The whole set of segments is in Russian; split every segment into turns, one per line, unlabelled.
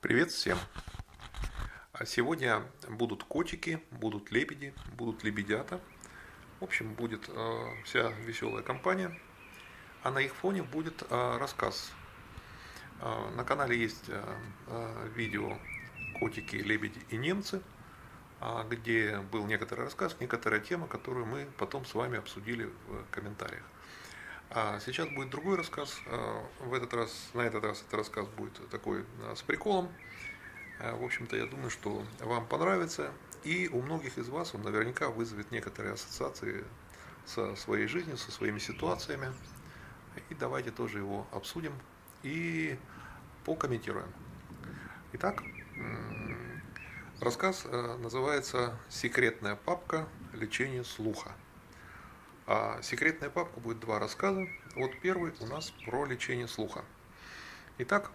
Привет всем! А сегодня будут котики, будут лебеди, будут лебедята. В общем, будет вся веселая компания. А на их фоне будет рассказ. На канале есть видео «Котики, лебеди и немцы», где был некоторый рассказ, некоторая тема, которую мы потом с вами обсудили в комментариях. А сейчас будет другой рассказ. На этот раз этот рассказ будет такой с приколом. В общем-то, я думаю, что вам понравится. И у многих из вас он наверняка вызовет некоторые ассоциации со своей жизнью, со своими ситуациями. И давайте тоже его обсудим и покомментируем. Итак, рассказ называется «Секретная папка. Лечение слуха». А секретная папка будет два рассказа. Вот первый у нас про лечение слуха. Итак,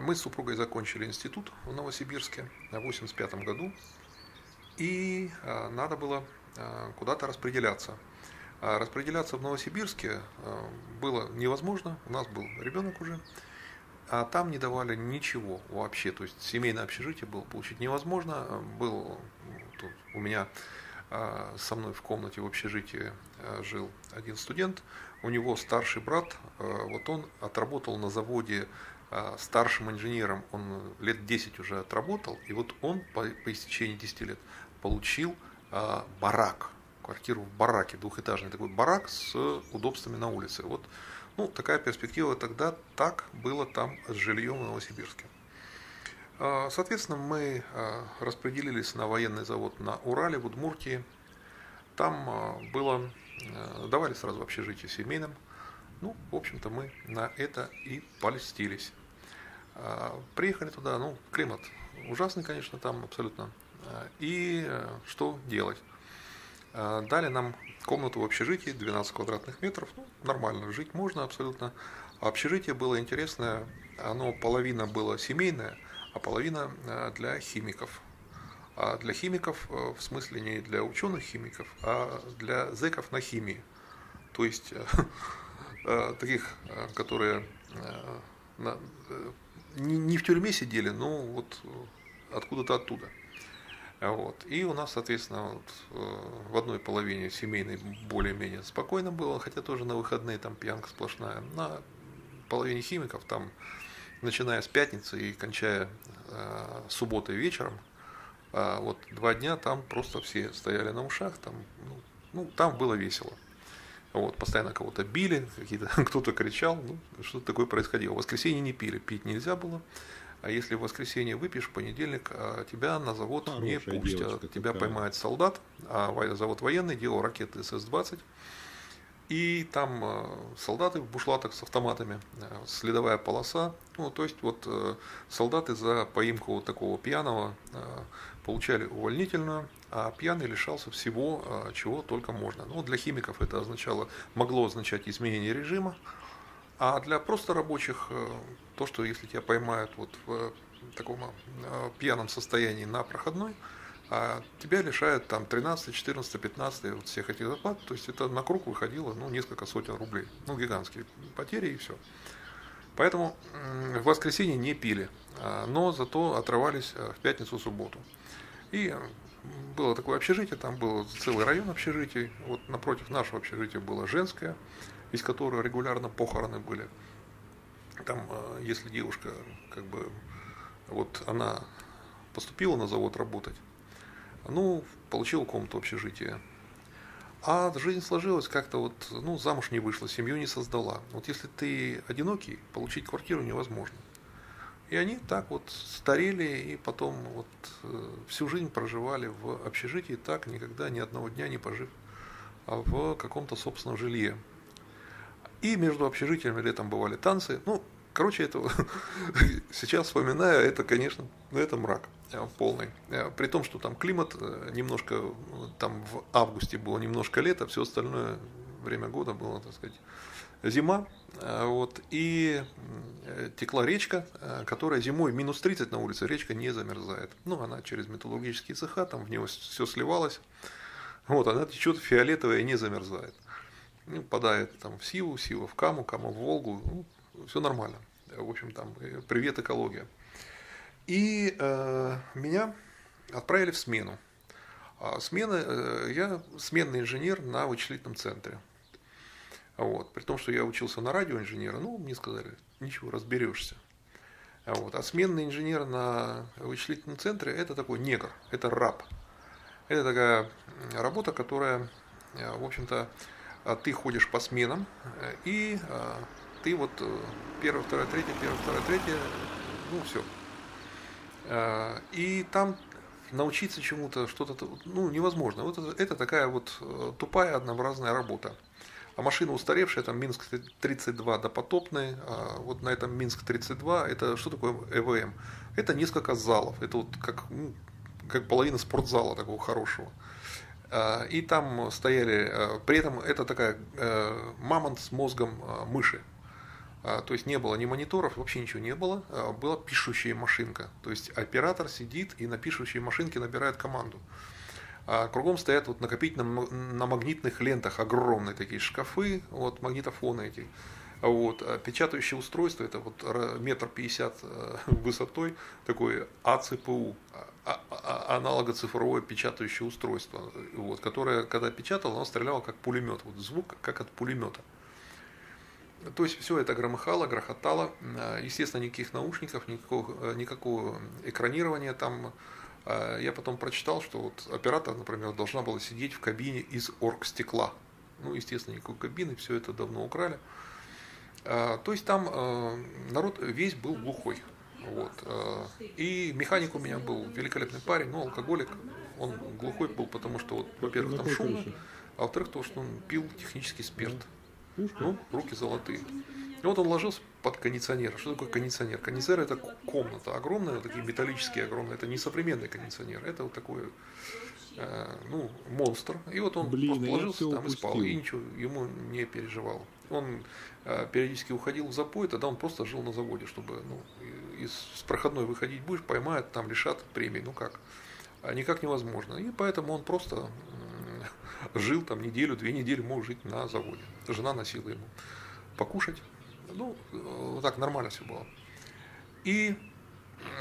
мы с супругой закончили институт в Новосибирске в 1985 году. И надо было куда-то распределяться. Распределяться в Новосибирске было невозможно. У нас был ребенок уже. А там не давали ничего вообще. То есть семейное общежитие было получить невозможно. Был тут у меня со мной в комнате в общежитии жил один студент. У него старший брат, вот он отработал на заводе старшим инженером, он лет 10 уже отработал, и вот он по истечении 10 лет получил барак, квартиру в бараке, двухэтажный такой барак с удобствами на улице. Вот, такая перспектива тогда, так было там с жильем в Новосибирске. Соответственно, мы распределились на военный завод на Урале, в Удмуртии. Там давали сразу общежитие семейным. В общем-то, мы на это и польстились. Приехали туда, климат ужасный, конечно, там абсолютно. И что делать? Дали нам комнату в общежитии, 12 квадратных метров. Нормально, жить можно абсолютно. Общежитие было интересное, оно половина было семейное, а половина для химиков. А для химиков, в смысле не для ученых химиков, а для зэков на химии. То есть таких, которые не в тюрьме сидели, но вот откуда-то оттуда. И у нас, соответственно, в одной половине семейной более-менее спокойно было, хотя тоже на выходные там пьянка сплошная. На половине химиков там, начиная с пятницы и кончая субботой вечером, 2 дня там просто все стояли на ушах, там было весело. Постоянно кого-то били, кто-то кричал, что-то такое происходило. В воскресенье не пили, пить нельзя было. А если в воскресенье выпьешь, в понедельник тебя на завод не пустят. Тебя поймает солдат, а завод военный делал ракеты СС-20. И там солдаты в бушлатах с автоматами, следовая полоса. То есть солдаты за поимку такого пьяного получали увольнительную, а пьяный лишался всего, чего только можно. Для химиков это могло означать изменение режима, а для просто рабочих то, что если тебя поймают в таком пьяном состоянии на проходной, тебя лишают 13, 14, 15 всех этих зарплат, то есть это на круг выходило несколько сотен рублей, гигантские потери и все. Поэтому в воскресенье не пили, но зато отрывались в пятницу, субботу. И было такое общежитие, там был целый район общежитий, напротив нашего общежития было женское, из которого регулярно похороны были. Там, если девушка, она поступила на завод работать, получила комнату общежития. А жизнь сложилась как-то замуж не вышла, семью не создала. Если ты одинокий, получить квартиру невозможно. И они так старели и потом всю жизнь проживали в общежитии, так никогда ни одного дня не пожив в каком-то собственном жилье. И между общежитиями летом бывали танцы. Это сейчас вспоминаю, это, конечно, это мрак полный. При том, что там климат немножко, там в августе было немножко лето, все остальное время года было, так сказать, зима. И текла речка, которая зимой минус 30 на улице, речка не замерзает. Она через металлургические цеха, там в него все сливалось. Она течет фиолетовая и не замерзает. Падает там в Сиву в Каму в Волгу, все нормально. В общем, там привет экология. И меня отправили в смену. Я сменный инженер на вычислительном центре. Вот. При том, что я учился на радиоинженера, ну, мне сказали, ничего, разберешься. Вот. А сменный инженер на вычислительном центре – это такой негр, это раб. Это такая работа, которая, в общем-то, ты ходишь по сменам, и ты вот первое, второе, третье, первое, второе, третье, ну, все. И там научиться чему-то, что-то, ну, невозможно. Вот это такая вот тупая, однообразная работа. А машина устаревшая, там Минск-32 допотопный, а вот на этом Минск-32, это что такое ЭВМ? Это несколько залов, это вот как половина спортзала такого хорошего. И там стояли, при этом это такая мамонт с мозгом мыши. То есть не было ни мониторов, вообще ничего не было, была пишущая машинка. То есть оператор сидит и на пишущей машинке набирает команду. А кругом стоят вот на магнитных лентах огромные такие шкафы, вот магнитофоны эти. Вот. А печатающее устройство, это вот 1,50 м высотой, такое АЦПУ, аналогоцифровое печатающее устройство, вот, которое, когда печатало, оно стреляло как пулемет, вот звук как от пулемета. То есть все это громыхало, грохотало, естественно, никаких наушников, никакого экранирования там. Я потом прочитал, что вот оператор, например, должна была сидеть в кабине из оргстекла. Ну, естественно, никакой кабины, все это давно украли. То есть там народ весь был глухой. Вот. И механик у меня был великолепный парень, но алкоголик. Он глухой был, потому что, вот, во-первых, там шумно, а во-вторых, то, что он пил технический спирт. Ну, руки золотые. И вот он ложился под кондиционер. Что такое кондиционер? Кондиционер – это комната огромная, такие металлические огромные. Это не современный кондиционер, это вот такой монстр. И вот он просто ложился там и спал, и ничего ему не переживал. Он периодически уходил в запой, тогда он просто жил на заводе, чтобы с проходной выходить будешь, поймают, там лишат премии. Ну как? Никак невозможно. И поэтому он просто жил там неделю, 2 недели мог жить на заводе. Жена носила ему покушать. Ну, вот так нормально все было. И,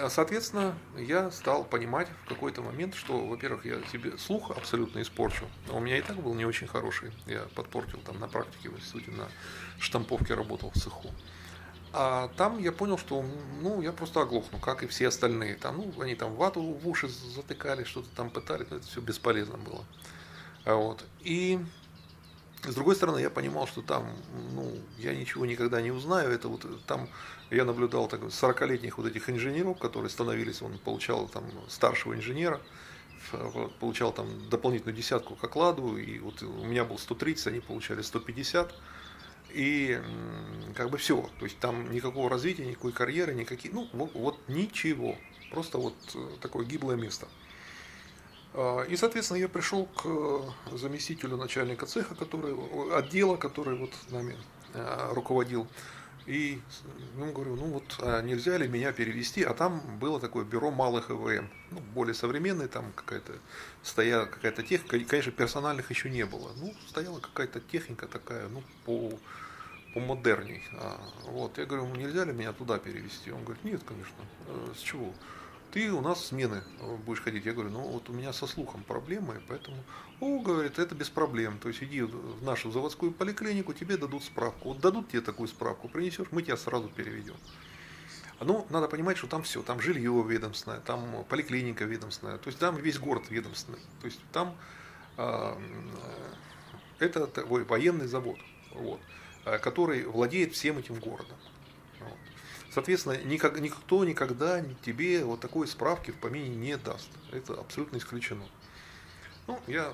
соответственно, я стал понимать в какой-то момент, что, во-первых, я себе слух абсолютно испорчу. У меня и так был не очень хороший. Я подпортил там на практике, в институте, на штамповке работал в цеху. А там я понял, что я просто оглохну, как и все остальные. Там, они там вату в уши затыкали, что-то там пытались, но это все бесполезно было. Вот. И с другой стороны, я понимал, что там, я ничего никогда не узнаю. Это вот там я наблюдал 40-летних вот этих инженеров, которые становились, он получал там старшего инженера, получал там дополнительную десятку к окладу, и вот у меня был 130, они получали 150. И как бы все, то есть там никакого развития, никакой карьеры, вот ничего, просто вот такое гиблое место. И, соответственно, я пришел к заместителю начальника цеха, отдела, который вот нами руководил, и ему говорю, нельзя ли меня перевести, а там было такое бюро малых ЭВМ, более современное, там стояла какая-то техника, и, конечно, персональных еще не было, стояла какая-то техника такая, помодерней. Вот, я говорю, нельзя ли меня туда перевести? Он говорит, нет, конечно, с чего? Ты у нас смены будешь ходить. Я говорю, вот у меня со слухом проблемы, поэтому, говорит, это без проблем. То есть иди в нашу заводскую поликлинику, тебе дадут справку. Вот дадут тебе такую справку, принесешь, мы тебя сразу переведем. Надо понимать, что там все, там жилье ведомственное, там поликлиника ведомственная, то есть там весь город ведомственный. То есть там это такой военный завод, вот, который владеет всем этим городом. Вот. Соответственно, никто никогда тебе вот такой справки в помине не даст. Это абсолютно исключено. Я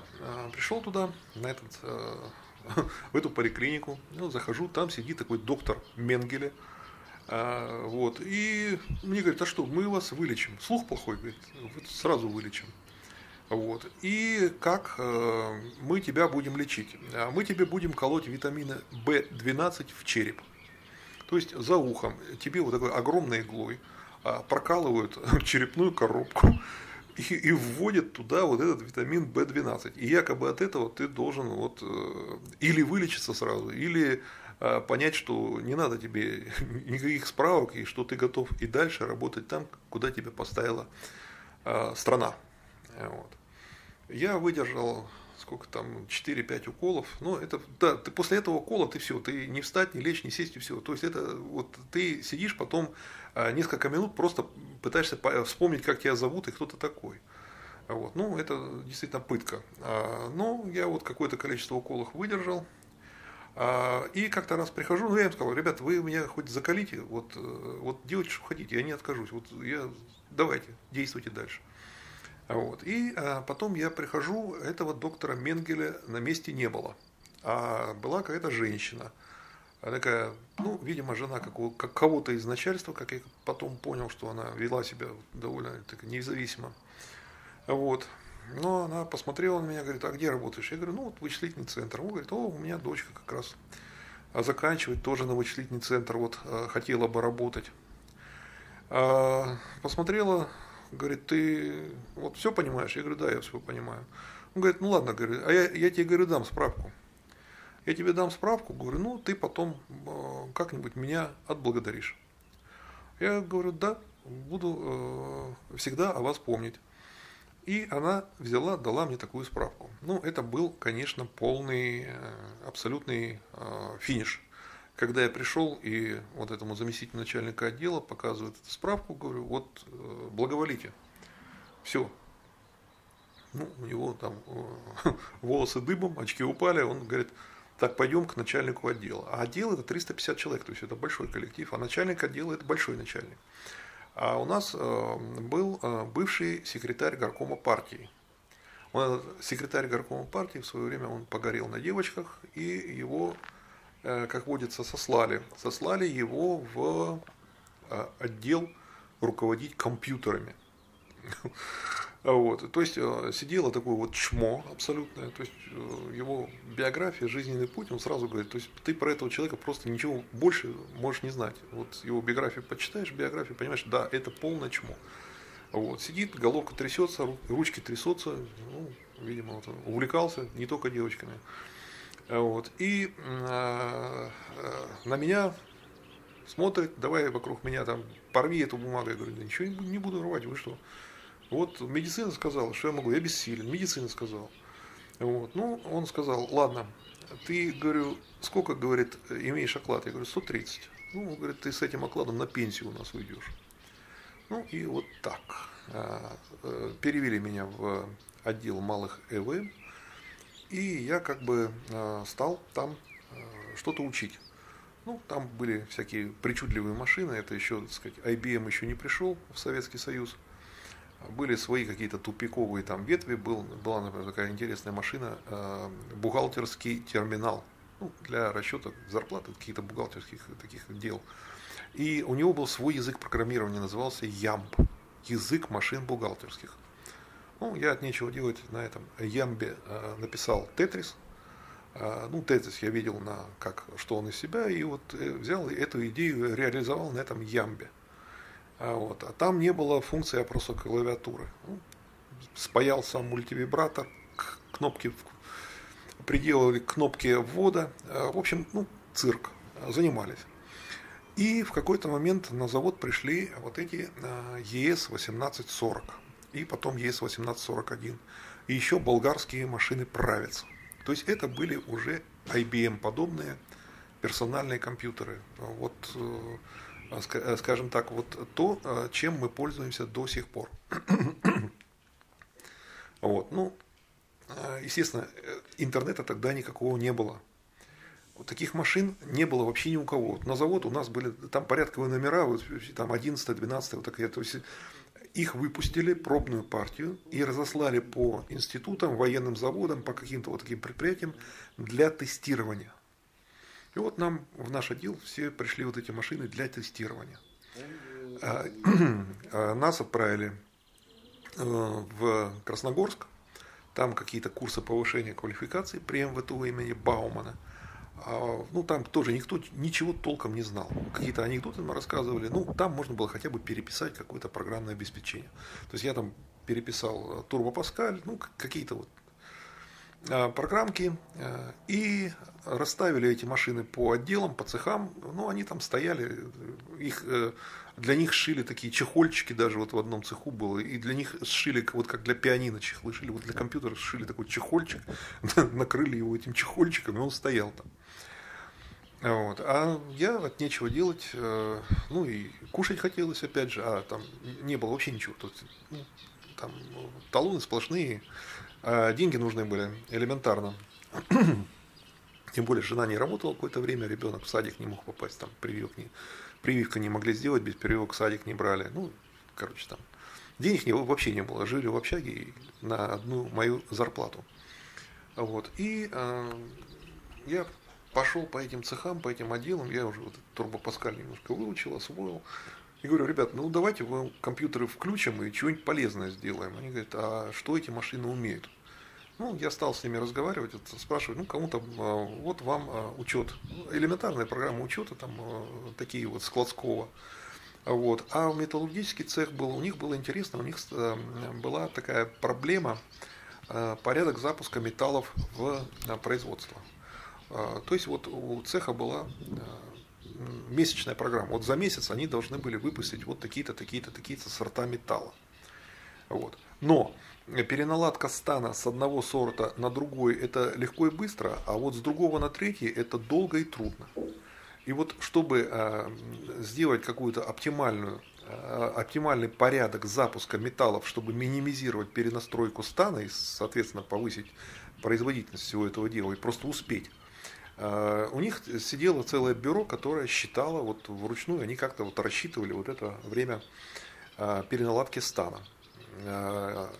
пришел туда, в эту поликлинику, захожу, там сидит такой доктор Менгеле. Вот, и мне говорят, а что, мы вас вылечим. Слух плохой, говорит, сразу вылечим. Вот. И как мы тебя будем лечить? Мы тебе будем колоть витамины В12 в череп. То есть за ухом тебе вот такой огромной иглой прокалывают черепную коробку и вводят туда вот этот витамин В12. И якобы от этого ты должен или вылечиться сразу, или понять, что не надо тебе никаких справок, и что ты готов и дальше работать там, куда тебя поставила страна. Вот. Я выдержал сколько там, 4-5 уколов. Но это, да, ты после этого укола ты все, ты не встать, не лечь, не сесть и все. То есть это вот ты сидишь потом несколько минут, просто пытаешься вспомнить, как тебя зовут и кто ты такой. Вот. Ну, это действительно пытка. Но я вот какое-то количество уколов выдержал. И как-то раз прихожу, ну я им сказал: ребята, вы меня хоть закалите, вот делайте, что хотите, я не откажусь, давайте, действуйте дальше. Вот. И потом я прихожу, этого доктора Менгеля на месте не было, а была какая-то женщина, такая, ну, видимо, жена кого-то из начальства, как я потом понял, что она вела себя довольно так независимо. Вот. Но она посмотрела на меня, говорит: а где работаешь? Я говорю: ну, вот вычислительный центр. Он говорит: о, у меня дочка как раз заканчивает тоже на вычислительный центр, вот хотела бы работать. Посмотрела, говорит: ты вот все понимаешь? Я говорю: да, я все понимаю. Он говорит: ну ладно, говорит, а я тебе, говорю, дам справку. Я тебе дам справку, говорю, ну ты потом как-нибудь меня отблагодаришь. Я говорю: да, буду всегда о вас помнить. И она взяла, дала мне такую справку. Ну, это был, конечно, полный, абсолютный финиш. Когда я пришел и вот этому заместителю начальника отдела показывает эту справку, говорю: вот благоволите. Все. Ну, у него там волосы дыбом, очки упали, он говорит: так, пойдем к начальнику отдела. А отдел это 350 человек, то есть это большой коллектив, а начальник отдела это большой начальник. А у нас был бывший секретарь горкома партии. Секретарь горкома партии в свое время он погорел на девочках, и его, как водится, сослали. Сослали его в отдел руководить компьютерами. Вот. То есть сидело такое вот чмо абсолютное, то есть его биография, жизненный путь, он сразу говорит: то есть ты про этого человека просто ничего больше можешь не знать. Вот его биографию почитаешь, понимаешь, да, это полное чмо. Вот. Сидит, головка трясется, ручки трясутся, ну, видимо, вот он увлекался не только девочками. Вот. И на меня смотрит: давай вокруг меня там порви эту бумагу. Я говорю: да ничего не буду рвать, вы что? Вот медицина сказала, что я могу, я бессилен, медицина сказала. Вот. Ну, он сказал: ладно, ты, говорю, сколько, говорит, имеешь оклад? Я говорю: 130. Ну, говорит, ты с этим окладом на пенсию у нас уйдешь. Ну, и вот так. Перевели меня в отдел малых ЭВ, и я как бы стал там что-то учить. Ну, там были всякие причудливые машины, это еще, так сказать, IBM еще не пришел в Советский Союз. Были свои какие-то тупиковые там ветви, была, например, такая интересная машина, бухгалтерский терминал, ну, для расчета зарплаты, каких-то бухгалтерских таких дел. И у него был свой язык программирования, назывался YAMP, язык машин бухгалтерских. Ну, я от нечего делать на этом YAMP написал Тетрис. Ну, Тетрис я видел, что он из себя, и вот взял эту идею, реализовал на этом YAMP. Вот. А там не было функции опроса клавиатуры. Ну, спаял сам мультивибратор, кнопки, приделали кнопки ввода. В общем, ну, цирк. Занимались. И в какой-то момент на завод пришли вот эти ЕС-1840. И потом ЕС-1841. И еще болгарские машины Правец. То есть это были уже IBM-подобные персональные компьютеры. Вот, скажем так, вот то, чем мы пользуемся до сих пор. Вот, ну, естественно, интернета тогда никакого не было. Вот таких машин не было вообще ни у кого. Вот на завод у нас были там порядковые номера, вот, там 11, 12, вот такие. То есть их выпустили, пробную партию, и разослали по институтам, военным заводам, по каким-то вот таким предприятиям для тестирования. И вот нам в наш отдел все пришли вот эти машины для тестирования. Нас отправили в Красногорск, там какие-то курсы повышения квалификации при МВТУ имени Баумана. Ну, там тоже никто ничего толком не знал. Какие-то анекдоты нам рассказывали. Ну, там можно было хотя бы переписать какое-то программное обеспечение. То есть я там переписал Turbo Pascal, ну, какие-то вот программки и расставили эти машины по отделам, по цехам. Ну, они там стояли, для них сшили такие чехольчики, даже вот в одном цеху было, и для них сшили, вот как для пианино чехлы шили, вот для компьютера сшили такой чехольчик, накрыли его этим чехольчиком, и он стоял там. Вот. А я от нечего делать, ну и кушать хотелось опять же, а там не было вообще ничего. Тут, ну, там талоны сплошные, а деньги нужны были элементарно. Тем более жена не работала какое-то время, ребенок в садик не мог попасть, там прививка не могли сделать, без прививок в садик не брали. Ну, короче, там денег вообще не было, жили в общаге на одну мою зарплату. Вот. И я пошел по этим цехам, по этим отделам, я уже вот турбопаскаль немножко выучил, освоил. И говорю, ребят, ну давайте мы компьютеры включим и что-нибудь полезное сделаем. Они говорят, а что эти машины умеют? Ну, я стал с ними разговаривать, спрашивать, ну, кому-то, вот вам учет, элементарная программа учета, там, такие вот складского. Вот. А металлургический цех был, у них было интересно, у них была такая проблема, порядок запуска металлов в производство. То есть вот у цеха была месячная программа. Вот за месяц они должны были выпустить вот такие-то, такие-то, такие-то сорта металла. Вот. Но переналадка стана с одного сорта на другой это легко и быстро, а вот с другого на третий это долго и трудно. И вот чтобы сделать какую-то оптимальный порядок запуска металлов, чтобы минимизировать перенастройку стана и, соответственно, повысить производительность всего этого дела и просто успеть, у них сидело целое бюро, которое считало вот вручную, они как-то вот рассчитывали вот это время переналадки стана.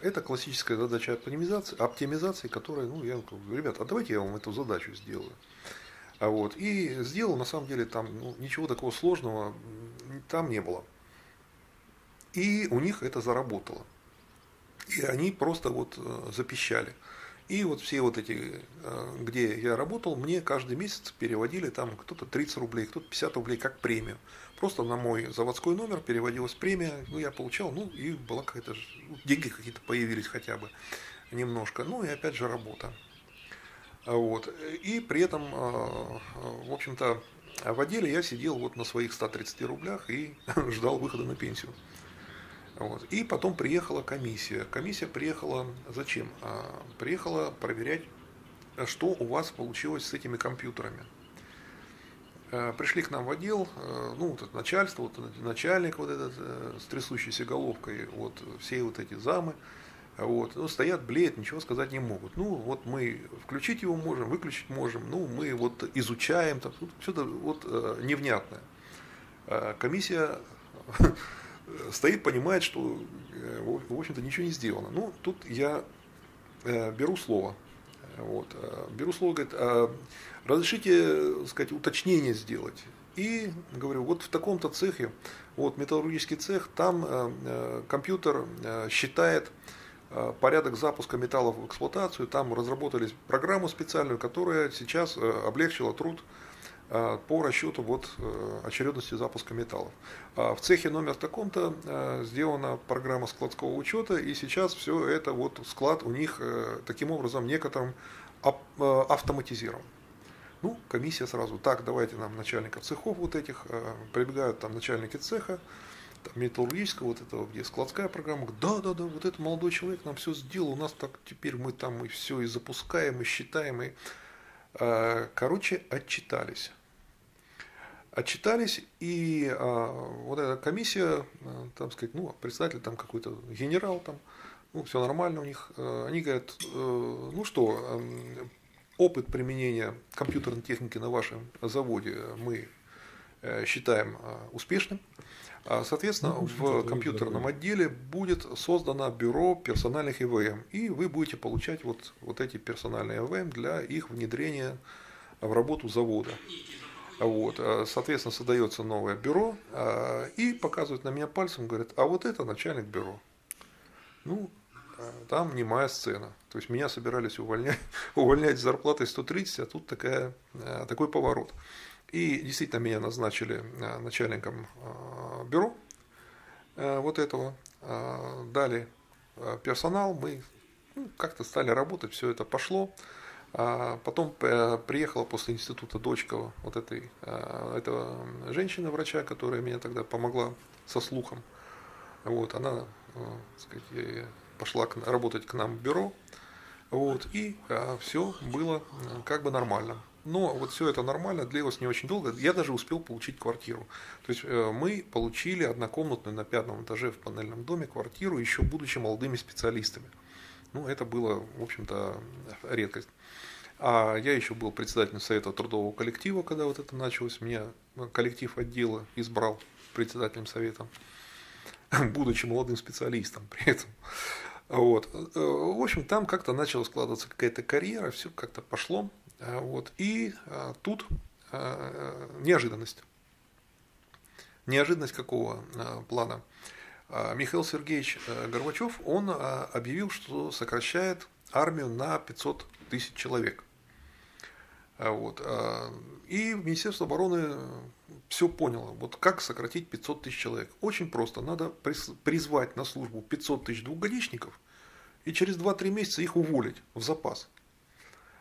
Это классическая задача оптимизации, которая, ну, я говорю, ребята, а давайте я вам эту задачу сделаю. Вот. И сделал, на самом деле, там ничего такого сложного там не было. И у них это заработало. И они просто вот запищали. И вот все вот эти, где я работал, мне каждый месяц переводили там кто-то 30 рублей, кто-то 50 рублей как премию. Просто на мой заводской номер переводилась премия, ну я получал, ну и была какая-то, деньги какие-то появились хотя бы немножко, ну и опять же работа. Вот. И при этом, в общем-то, в отделе я сидел вот на своих 130 рублях и ждал выхода на пенсию. Вот. И потом приехала комиссия. Комиссия приехала зачем? Приехала проверять, что у вас получилось с этими компьютерами. Пришли к нам в отдел, ну, вот это начальство, вот начальник вот этот с трясущейся головкой, вот все вот эти замы, вот, ну, стоят, блеют, ничего сказать не могут. Ну, вот мы включить его можем, выключить можем, ну, мы вот изучаем, там, что-то вот невнятное. Комиссия стоит, понимает, что, в общем-то, ничего не сделано. Ну, тут я беру слово. Вот, беру слово, говорит, разрешите, сказать, уточнение сделать. И говорю, вот в таком-то цехе, вот металлургический цех, там компьютер считает порядок запуска металлов в эксплуатацию, там разработали программу специальную, которая сейчас облегчила труд по расчету вот очередности запуска металлов. В цехе номер таком-то сделана программа складского учета, и сейчас все это вот склад у них таким образом некоторым автоматизирован. Ну, комиссия сразу, так, давайте нам начальников цехов вот этих, прибегают там начальники цеха, там, металлургического, вот этого, где складская программа, да, вот этот молодой человек нам все сделал, у нас так теперь мы там и все и запускаем, и считаем, и короче, отчитались. Отчитались, и вот эта комиссия, там сказать, ну, председатель там какой-то генерал там, ну, все нормально у них, они говорят, ну что, опыт применения компьютерной техники на вашем заводе мы считаем успешным. Соответственно, в компьютерном отделе будет создано бюро персональных ИВМ, и вы будете получать вот эти персональные ИВМ для их внедрения в работу завода. Вот. Соответственно, создается новое бюро, и показывают на меня пальцем, говорят, а вот это начальник бюро. Ну, там немая сцена. То есть меня собирались увольнять с зарплатой 130, а тут такой поворот. И действительно меня назначили начальником бюро вот этого, дали персонал, мы Ну, как-то стали работать, все это пошло. Потом приехала после института дочка вот этого женщины, врача, которая меня тогда помогла со слухом. Вот, она, так сказать, пошла работать к нам в бюро. Вот, и все было как бы нормально. Но вот все это нормально длилось не очень долго. Я даже успел получить квартиру. То есть мы получили однокомнатную на 5-м этаже в панельном доме квартиру, еще будучи молодыми специалистами. Ну, это было, в общем-то, редкость. А я еще был председателем совета трудового коллектива, когда вот это началось. Меня коллектив отдела избрал председателем совета, будучи молодым специалистом при этом. Вот. В общем, там как-то начала складываться какая-то карьера, все как-то пошло. Вот. И тут неожиданность. Неожиданность какого плана? Михаил Сергеевич Горбачев, он объявил, что сокращает армию на 500 тысяч человек. Вот. И Министерство обороны все поняло, вот как сократить 500 тысяч человек. Очень просто, надо призвать на службу 500 тысяч двухгодичников и через 2-3 месяца их уволить в запас.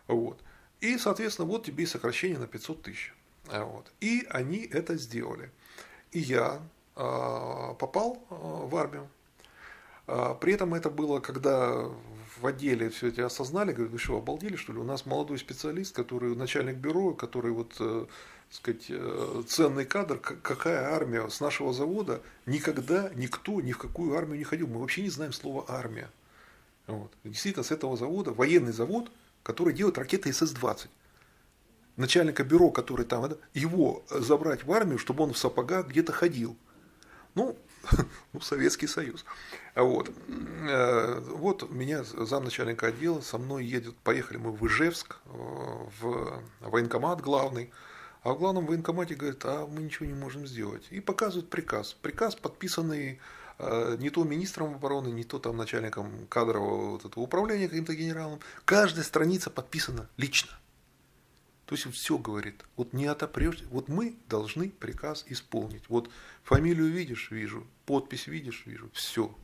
Вот. И, соответственно, вот тебе и сокращение на 500 тысяч. Вот. И они это сделали. И я попал в армию. При этом это было, когда в отделе все это осознали, говорят, вы что, обалдели, что ли? У нас молодой специалист, который начальник бюро, который вот, так сказать, ценный кадр, какая армия с нашего завода, никогда никто ни в какую армию не ходил. Мы вообще не знаем слова армия. Вот. Действительно, с этого завода, военный завод, который делает ракеты СС-20. Начальника бюро, который там, его забрать в армию, чтобы он в сапогах где-то ходил. Ну, Советский Союз. Вот. Вот меня замначальника отдела, со мной едет, поехали мы в Ижевск, в военкомат главный, а в главном военкомате говорят, а мы ничего не можем сделать. И показывают приказ. Приказ, подписанный не то министром обороны, не то там начальником кадрового вот этого управления каким-то генералом. Каждая страница подписана лично. То есть все говорит, вот не отопрешься, вот мы должны приказ исполнить. Вот фамилию видишь, вижу, подпись видишь, вижу, все.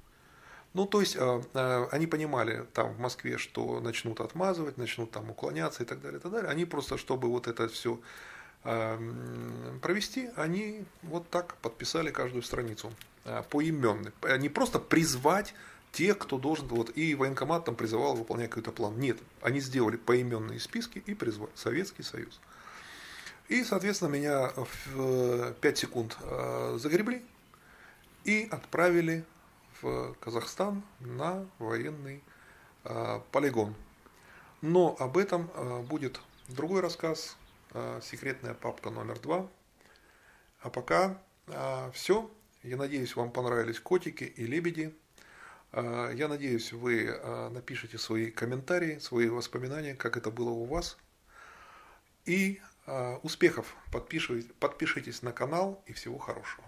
Ну, то есть они понимали там в Москве, что начнут отмазывать, начнут там уклоняться и так далее, и так далее. Они просто, чтобы вот это все провести, они вот так подписали каждую страницу поименно. Не просто призвать тех, кто должен, вот, и военкомат там призывал выполнять какой-то план. Нет, они сделали поименные списки и призвали Советский Союз. И, соответственно, меня в 5 секунд загребли и отправили в Казахстан на военный полигон. Но об этом будет другой рассказ, секретная папка номер 2. А пока все. Я надеюсь, вам понравились котики и лебеди. Я надеюсь, вы напишите свои комментарии, свои воспоминания, как это было у вас. И успехов! Подпишитесь на канал и всего хорошего.